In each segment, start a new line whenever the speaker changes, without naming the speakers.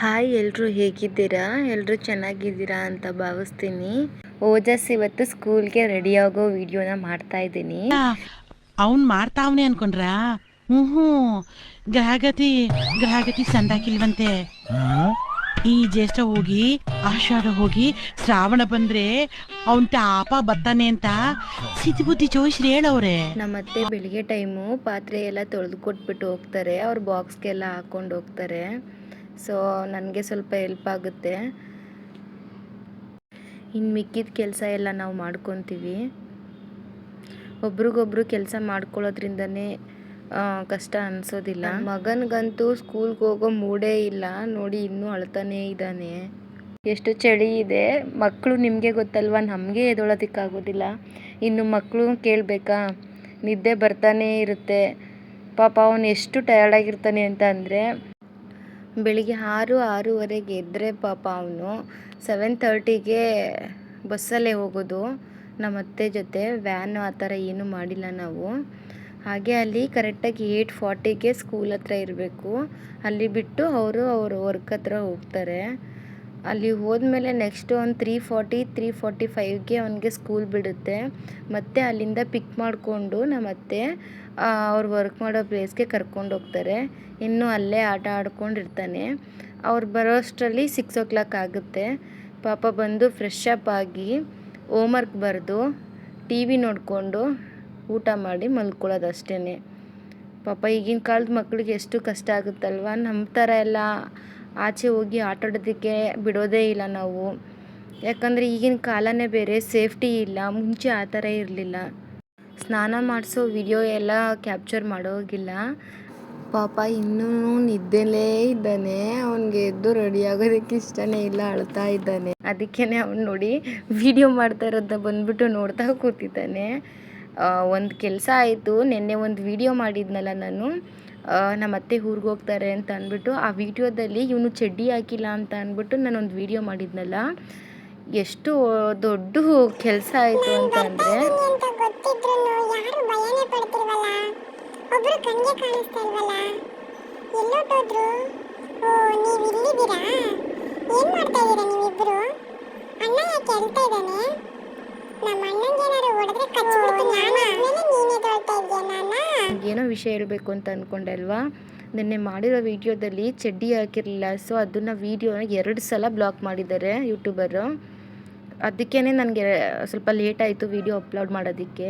Hi, ಎಲ್ಲರೂ ಹೇಗಿದ್ದೀರಾ? ಎಲ್ಲರೂ ಚೆನ್ನಾಗಿದ್ದೀರಾ ಅಂತ ಭಾವಿಸ್ತೀನಿ. ಓಜಸ್ ಇವತ್ತು ಸ್ಕೂಲ್ಗೆ ರೆಡಿ ಆಗೋ ವಿಡಿಯೋನ ಮಾಡ್ತಾ ಇದ್ದೀನಿ.
ಅವ್ನು ಮಾಡ್ತಾವನೆ ಅನ್ಕೊಂಡ್ರ. ಹ್ಞೂ ಗ್ರಹಗತಿ ಸಂದಾಕಿಲ್ವಂತೆ. ಈ ಜ್ಯೇಷ್ಠ ಹೋಗಿ ಆಷಾಢ ಹೋಗಿ ಶ್ರಾವಣ ಬಂದ್ರೆ ಅವನ್ ತಾಪ ಬರ್ತಾನೆ ಅಂತ ಸಿದ್ಧಿ ಬುದ್ಧಿ ಜೋಯಿಸ್ರಿ ಹೇಳವ್ರೆ.
ನಮ್ಮತ್ತೆ ಬೆಳಿಗ್ಗೆ ಟೈಮು ಪಾತ್ರೆ ಎಲ್ಲ ತೊಳೆದು ಕೊಟ್ಬಿಟ್ಟು ಹೋಗ್ತಾರೆ. ಅವ್ರ ಬಾಕ್ಸ್ಗೆಲ್ಲ ಹಾಕೊಂಡು ಹೋಗ್ತಾರೆ. ಸೊ ನನಗೆ ಸ್ವಲ್ಪ ಹೆಲ್ಪ್ ಆಗುತ್ತೆ. ಇನ್ನು ಮಿಕ್ಕಿದ ಕೆಲಸ ಎಲ್ಲ ನಾವು ಮಾಡ್ಕೊತೀವಿ. ಒಬ್ರಿಗೊಬ್ರು ಕೆಲಸ ಮಾಡ್ಕೊಳ್ಳೋದ್ರಿಂದನೇ ಕಷ್ಟ ಅನಿಸೋದಿಲ್ಲ. ಮಗನಿಗಂತೂ ಸ್ಕೂಲ್ಗೆ ಹೋಗೋ ಮೂಡೇ ಇಲ್ಲ. ನೋಡಿ, ಇನ್ನೂ ಅಳ್ತಾನೇ ಇದ್ದಾನೆ. ಎಷ್ಟು ಚಳಿ ಇದೆ. ಮಕ್ಕಳು ನಿಮಗೆ ಗೊತ್ತಲ್ವ, ನಮಗೆ ಎದೊಳೋದಕ್ಕಾಗೋದಿಲ್ಲ. ಇನ್ನು ಮಕ್ಕಳು ಕೇಳಬೇಕಾ, ನಿದ್ದೆ ಬರ್ತಾನೇ ಇರುತ್ತೆ. ಪಾಪ ಅವನು ಎಷ್ಟು ಟಯರ್ಡಾಗಿರ್ತಾನೆ ಅಂತ ಅಂದರೆ, ಬೆಳಿಗ್ಗೆ 6-6:30ಗೆ ಎದ್ದರೆ ಪಾಪ ಅವನು 7:30ಗೆ ಬಸ್ಸಲ್ಲೇ ಹೋಗೋದು. ನಮ್ಮ ಅತ್ತೆ ಜೊತೆ ವ್ಯಾನು ಆ ಥರ ಏನೂ ಮಾಡಿಲ್ಲ ನಾವು. ಹಾಗೆ ಅಲ್ಲಿ ಕರೆಕ್ಟಾಗಿ 8:40ಗೆ ಸ್ಕೂಲ್ ಹತ್ರ ಇರಬೇಕು. ಅಲ್ಲಿ ಬಿಟ್ಟು ಅವ್ರ ವರ್ಕ್ ಹತ್ರ ಹೋಗ್ತಾರೆ. ಅಲ್ಲಿ ಹೋದ್ಮೇಲೆ ನೆಕ್ಸ್ಟ್ ಒಂದು 3:40-3:45ಗೆ ಅವನಿಗೆ ಸ್ಕೂಲ್ ಬಿಡುತ್ತೆ. ಮತ್ತು ಅಲ್ಲಿಂದ ಪಿಕ್ ಮಾಡಿಕೊಂಡು ನಮ್ಮ ಅತ್ತೆ ಅವ್ರು ವರ್ಕ್ ಮಾಡೋ ಪ್ಲೇಸ್ಗೆ ಕರ್ಕೊಂಡು ಹೋಗ್ತಾರೆ. ಇನ್ನೂ ಅಲ್ಲೇ ಆಟ ಆಡ್ಕೊಂಡಿರ್ತಾನೆ. ಅವ್ರು ಬರೋ ಅಷ್ಟರಲ್ಲಿ 6 o'clock ಆಗುತ್ತೆ. ಪಾಪ ಬಂದು ಫ್ರೆಶ್ ಅಪ್ ಆಗಿ ಹೋಮ್ವರ್ಕ್ ಬರೆದು ಟಿ ವಿ ನೋಡಿಕೊಂಡು ಊಟ ಮಾಡಿ ಮಲ್ಕೊಳ್ಳೋದು ಅಷ್ಟೇ. ಪಾಪ ಈಗಿನ ಕಾಲದ ಮಕ್ಕಳಿಗೆ ಎಷ್ಟು ಕಷ್ಟ ಆಗುತ್ತಲ್ವ. ನಮ್ಮ ಥರ ಎಲ್ಲ ಆಚೆ ಹೋಗಿ ಆಟಾಡೋದಕ್ಕೆ ಬಿಡೋದೇ ಇಲ್ಲ ನಾವು. ಯಾಕಂದರೆ ಈಗಿನ ಕಾಲನೇ ಬೇರೆ, ಸೇಫ್ಟಿ ಇಲ್ಲ. ಮುಂಚೆ ಆ ಥರ ಇರಲಿಲ್ಲ. ಸ್ನಾನ ಮಾಡಿಸೋ ವಿಡಿಯೋ ಎಲ್ಲ ಕ್ಯಾಪ್ಚರ್ ಮಾಡೋಗಿಲ್ಲ. ಪಾಪ ಇನ್ನೂ ನಿದ್ದೆಲೇ ಇದ್ದಾನೆ. ಅವನಿಗೆ ಎದ್ದು ರೆಡಿ ಆಗೋದಕ್ಕೆ ಇಷ್ಟನೇ ಇಲ್ಲ, ಅಳ್ತಾ ಇದ್ದಾನೆ. ಅದಕ್ಕೇ ಅವ್ನು ನೋಡಿ ವಿಡಿಯೋ ಮಾಡ್ತಾ ಇರೋದನ್ನ ಬಂದ್ಬಿಟ್ಟು ನೋಡ್ತಾ ಕೂತಿದ್ದಾನೆ. ಒಂದು ಕೆಲಸ ಆಯಿತು. ನಿನ್ನೆ ಒಂದು ವಿಡಿಯೋ ಮಾಡಿದ್ನಲ್ಲ ನಾನು, ನಮ್ಮ ಅತ್ತೆ ಊರಿಗೆ ಹೋಗ್ತಾರೆ ಅಂತ ಅಂದ್ಬಿಟ್ಟು, ಆ ವಿಡಿಯೋದಲ್ಲಿ ಇವನು ಚಡ್ಡಿ ಹಾಕಿಲ್ಲ ಅಂತ ಅಂದ್ಬಿಟ್ಟು ನಾನೊಂದು ವಿಡಿಯೋ ಮಾಡಿದ್ನಲ್ಲ, ಎಷ್ಟು ದೊಡ್ಡ ಕೆಲಸ ಆಯಿತು ಅಂತ ಅಂದರೆ, ಏನೋ ವಿಷಯ ಹೇಳಬೇಕು ಅಂತ ಅಂದ್ಕೊಂಡೆ ಅಲ್ವಾ. ನಿನ್ನೆ ಮಾಡಿರೋ ವಿಡಿಯೋದಲ್ಲಿ ಚಡ್ಡಿ ಹಾಕಿರಲಿಲ್ಲ. ಸೊ ಅದನ್ನು ವಿಡಿಯೋನ 2 ಸಲ ಬ್ಲಾಕ್ ಮಾಡಿದ್ದಾರೆ ಯೂಟ್ಯೂಬರು. ಅದಕ್ಕೇ ನನಗೆ ಸ್ವಲ್ಪ ಲೇಟ್ ಆಯಿತು ವಿಡಿಯೋ ಅಪ್ಲೋಡ್ ಮಾಡೋದಕ್ಕೆ.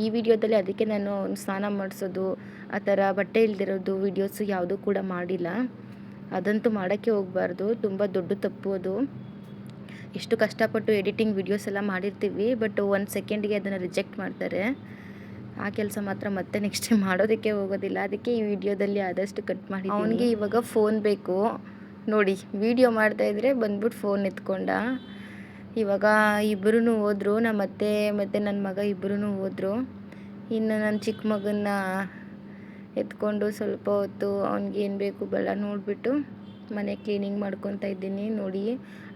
ಈ ವಿಡಿಯೋದಲ್ಲಿ ಅದಕ್ಕೆ ನಾನು ಸ್ನಾನ ಮಾಡಿಸೋದು, ಆ ಥರ ಬಟ್ಟೆ ಇಲ್ದಿರೋದು ವಿಡಿಯೋಸು ಯಾವುದೂ ಕೂಡ ಮಾಡಿಲ್ಲ. ಅದಂತೂ ಮಾಡೋಕ್ಕೆ ಹೋಗಬಾರ್ದು, ತುಂಬ ದೊಡ್ಡ ತಪ್ಪು ಅದು. ಎಷ್ಟು ಕಷ್ಟಪಟ್ಟು ಎಡಿಟಿಂಗ್ ವಿಡಿಯೋಸ್ ಎಲ್ಲ ಮಾಡಿರ್ತೀವಿ, ಬಟ್ 1 ಸೆಕೆಂಡಿಗೆ ಅದನ್ನು ರಿಜೆಕ್ಟ್ ಮಾಡ್ತಾರೆ. ಆ ಕೆಲಸ ಮಾತ್ರ ಮತ್ತೆ ನೆಕ್ಸ್ಟ್ ಟೈಮ್ ಮಾಡೋದಕ್ಕೆ ಹೋಗೋದಿಲ್ಲ. ಅದಕ್ಕೆ ಈ ವಿಡಿಯೋದಲ್ಲಿ ಆದಷ್ಟು ಕಟ್ ಮಾಡಿ. ಅವನಿಗೆ ಇವಾಗ ಫೋನ್ ಬೇಕು. ನೋಡಿ, ವಿಡಿಯೋ ಮಾಡ್ತಾಯಿದ್ರೆ ಬಂದ್ಬಿಟ್ಟು ಫೋನ್ ಎತ್ಕೊಂಡ. ಇವಾಗ ಇಬ್ಬರೂ ಹೋದ್ರು, ನಮ್ಮ ಅತ್ತೆ ಮತ್ತು ನನ್ನ ಮಗ ಇಬ್ಬರೂ ಹೋದರು. ಇನ್ನು ನನ್ನ ಚಿಕ್ಕ ಮಗನ್ನ ಎತ್ಕೊಂಡು ಸ್ವಲ್ಪ ಹೊತ್ತು ಅವ್ನಿಗೆ ಏನು ಬೇಕು ಬೇಡ ನೋಡಿಬಿಟ್ಟು ಮನೆ ಕ್ಲೀನಿಂಗ್ ಮಾಡ್ಕೊತಾ ಇದ್ದೀನಿ. ನೋಡಿ,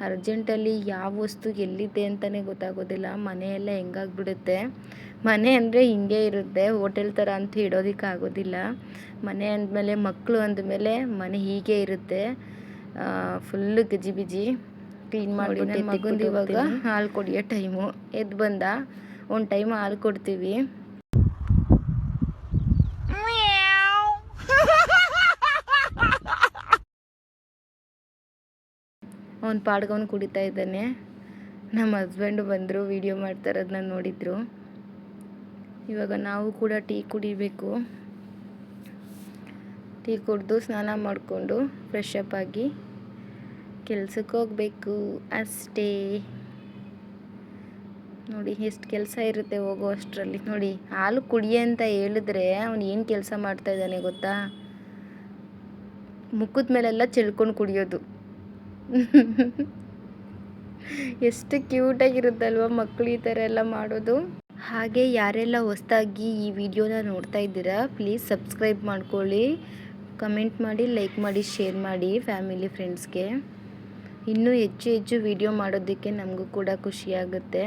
ಅರ್ಜೆಂಟಲ್ಲಿ ಯಾವ ವಸ್ತು ಎಲ್ಲಿದೆ ಅಂತಲೇ ಗೊತ್ತಾಗೋದಿಲ್ಲ. ಮನೆಯೆಲ್ಲ ಹೆಂಗಾಗ್ಬಿಡುತ್ತೆ. ಮನೆ ಅಂದರೆ ಹಿಂಗೆ ಇರುತ್ತೆ, ಹೋಟೆಲ್ ಥರ ಅಂತೂ ಇಡೋದಕ್ಕಾಗೋದಿಲ್ಲ. ಮನೆ ಅಂದಮೇಲೆ, ಮಕ್ಕಳು ಅಂದಮೇಲೆ ಮನೆ ಹೀಗೆ ಇರುತ್ತೆ, ಫುಲ್ಲು ಗಜಿಬಿಜಿ. ಕ್ಲೀನ್ ಮಾಡಿ ನನ್ನ ಮಗಂದು ಇವಾಗ ಹಾಲು ಕುಡಿಯೋ ಟೈಮು. ಎದ್ದು ಬಂದ, ಒಂದು ಟೈಮ್ ಹಾಲು ಕೊಡ್ತೀವಿ. ಅವ್ನ ಪಾಡ್ಗವ್ನು ಕುಡಿತಾ ಇದ್ದಾನೆ. ನಮ್ಮ ಹಸ್ಬೆಂಡು ಬಂದರು, ವೀಡಿಯೋ ಮಾಡ್ತಾ ಇರೋದನ್ನ ನೋಡಿದರು. ಇವಾಗ ನಾವು ಕೂಡ ಟೀ ಕುಡಿಬೇಕು. ಟೀ ಕುಡಿದು ಸ್ನಾನ ಮಾಡಿಕೊಂಡು ಫ್ರೆಶ್ ಅಪ್ ಆಗಿ ಕೆಲ್ಸಕ್ಕೆ ಹೋಗಬೇಕು ಅಷ್ಟೇ. ನೋಡಿ ಎಷ್ಟು ಕೆಲಸ ಇರುತ್ತೆ ಹೋಗೋ ಅಷ್ಟರಲ್ಲಿ. ನೋಡಿ, ಹಾಲು ಕುಡಿಯೆ ಅಂತ ಹೇಳಿದ್ರೆ ಅವನು ಏನು ಕೆಲಸ ಮಾಡ್ತಾ ಇದ್ದಾನೆ ಗೊತ್ತಾ, ಮುಖದ ಮೇಲೆಲ್ಲ ಚೆಲ್ಕೊಂಡು ಕುಡಿಯೋದು. ಎಷ್ಟು ಕ್ಯೂಟಾಗಿರುತ್ತಲ್ವ ಮಕ್ಕಳು ಈ ಥರ ಎಲ್ಲ ಮಾಡೋದು. ಹಾಗೆ ಯಾರೆಲ್ಲ ಹೊಸದಾಗಿ ಈ ವಿಡಿಯೋನ ನೋಡ್ತಾ ಇದ್ದೀರಾ, ಪ್ಲೀಸ್ ಸಬ್ಸ್ಕ್ರೈಬ್ ಮಾಡ್ಕೊಳ್ಳಿ, ಕಮೆಂಟ್ ಮಾಡಿ, ಲೈಕ್ ಮಾಡಿ, ಶೇರ್ ಮಾಡಿ ಫ್ಯಾಮಿಲಿ ಫ್ರೆಂಡ್ಸ್ಗೆ. ಇನ್ನೂ ಹೆಚ್ಚು ವಿಡಿಯೋ ಮಾಡೋದಕ್ಕೆ ನಮಗೂ ಕೂಡ ಖುಷಿಯಾಗುತ್ತೆ.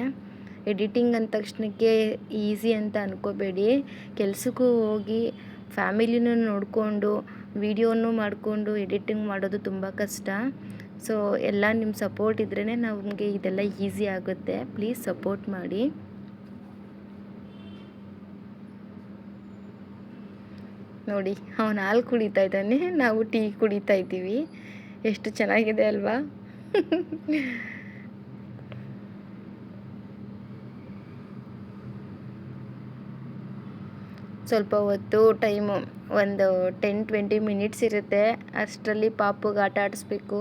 ಎಡಿಟಿಂಗ್ ಅಂದ ತಕ್ಷಣಕ್ಕೆ ಈಸಿ ಅಂತ ಅಂದ್ಕೋಬೇಡಿ. ಕೆಲಸಕ್ಕೂ ಹೋಗಿ ಫ್ಯಾಮಿಲಿನೂ ನೋಡಿಕೊಂಡು ವಿಡಿಯೋನು ಮಾಡಿಕೊಂಡು ಎಡಿಟಿಂಗ್ ಮಾಡೋದು ತುಂಬ ಕಷ್ಟ. ಸೊ ಎಲ್ಲ ನಿಮ್ಮ ಸಪೋರ್ಟ್ ಇದ್ರೇ ನಮಗೆ ಇದೆಲ್ಲ ಈಸಿ ಆಗುತ್ತೆ. ಪ್ಲೀಸ್ ಸಪೋರ್ಟ್ ಮಾಡಿ. ನೋಡಿ ಅವನು ಹಾಲು ಕುಡಿತಾ ಇದ್ದಾನೆ, ನಾವು ಟೀ ಕುಡಿತಾ ಇದ್ದೀವಿ. ಎಷ್ಟು ಚೆನ್ನಾಗಿದೆ ಅಲ್ವಾ? ಸ್ವಲ್ಪ ಹೊತ್ತು ಟೈಮು ಒಂದು 10-20 ಮಿನಿಟ್ಸ್ ಇರುತ್ತೆ. ಅಷ್ಟರಲ್ಲಿ ಪಾಪುಗೆ ಆಟ ಆಡಿಸ್ಬೇಕು.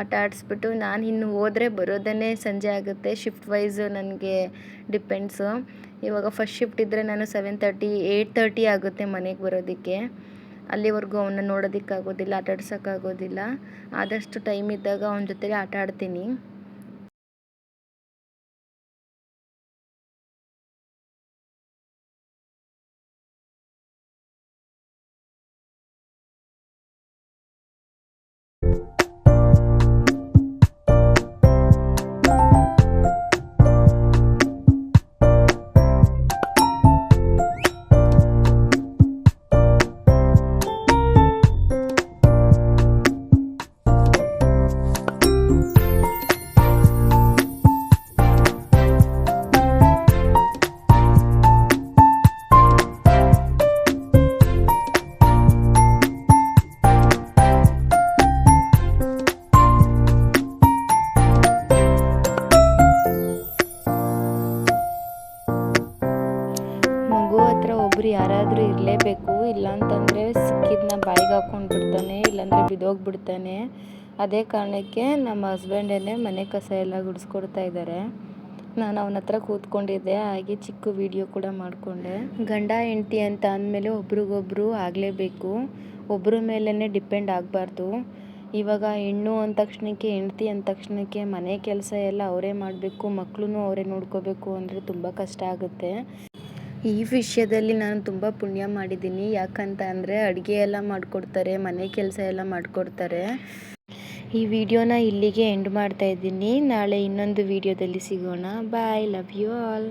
ಆಟ ಆಡಿಸ್ಬಿಟ್ಟು ನಾನು ಇನ್ನು ಹೋದರೆ ಬರೋದೇ ಸಂಜೆ ಆಗುತ್ತೆ. ಶಿಫ್ಟ್ ವೈಸ್ ನನಗೆ ಡಿಪೆಂಡ್ಸು. ಇವಾಗ ಫಸ್ಟ್ ಶಿಫ್ಟ್ ಇದ್ದರೆ ನಾನು 7:30 8:30 ಆಗುತ್ತೆ ಮನೆಗೆ ಬರೋದಕ್ಕೆ. ಅಲ್ಲಿವರೆಗೂ ಅವನ್ನ ನೋಡೋದಕ್ಕಾಗೋದಿಲ್ಲ, ಆಟ ಆಡ್ಸೋಕ್ಕಾಗೋದಿಲ್ಲ. ಆದಷ್ಟು ಟೈಮ್ ಇದ್ದಾಗ ಅವನ ಜೊತೆಗೆ ಆಟ ಆಡ್ತೀನಿ. ಮಗು ಹತ್ರ ಒಬ್ರು ಯಾರಾದರೂ ಇರಲೇಬೇಕು. ಇಲ್ಲಾಂತಂದರೆ ಸಿಕ್ಕಿದ್ನ ಬಾಯಿಗೆ ಹಾಕ್ಕೊಂಡು ಬಿಡ್ತಾನೆ, ಇಲ್ಲಾಂದರೆ ಬಿದ್ದೋಗ್ಬಿಡ್ತಾನೆ. ಅದೇ ಕಾರಣಕ್ಕೆ ನಮ್ಮ ಹಸ್ಬೆಂಡೇ ಮನೆ ಕಸ ಎಲ್ಲ ಗುಡಿಸ್ಕೊಡ್ತಾ ಇದ್ದಾರೆ. ನಾನು ಅವನ ಹತ್ರ ಕೂತ್ಕೊಂಡಿದ್ದೆ, ಹಾಗೆ ಚಿಕ್ಕ ವಿಡಿಯೋ ಕೂಡ ಮಾಡಿಕೊಂಡೆ. ಗಂಡ ಹೆಂಡ್ತಿ ಅಂತ ಅಂದಮೇಲೆ ಒಬ್ರಿಗೊಬ್ರು ಆಗಲೇಬೇಕು. ಒಬ್ಬರ ಮೇಲೇ ಡಿಪೆಂಡ್ ಆಗಬಾರ್ದು. ಇವಾಗ ಹೆಣ್ಣು ಅಂದ ತಕ್ಷಣಕ್ಕೆ, ಹೆಂಡ್ತಿ ಅಂದ ತಕ್ಷಣಕ್ಕೆ ಮನೆ ಕೆಲಸ ಎಲ್ಲ ಅವರೇ ಮಾಡಬೇಕು, ಮಕ್ಕಳೂ ಅವರೇ ನೋಡ್ಕೋಬೇಕು ಅಂದರೆ ತುಂಬ ಕಷ್ಟ ಆಗುತ್ತೆ. ಈ ವಿಷಯದಲ್ಲಿ ನಾನು ತುಂಬ ಪುಣ್ಯ ಮಾಡಿದ್ದೀನಿ. ಯಾಕಂತ ಅಂದರೆ ಅಡುಗೆ ಎಲ್ಲ ಮಾಡಿಕೊಡ್ತಾರೆ, ಮನೆ ಕೆಲಸ ಎಲ್ಲ ಮಾಡಿಕೊಡ್ತಾರೆ. ಈ ವಿಡಿಯೋನ ಇಲ್ಲಿಗೆ ಎಂಡ್ ಮಾಡ್ತಾ ಇದ್ದೀನಿ. ನಾಳೆ ಇನ್ನೊಂದು ವಿಡಿಯೋದಲ್ಲಿ ಸಿಗೋಣ. ಬಾಯ್, ಲವ್ ಯು ಆಲ್.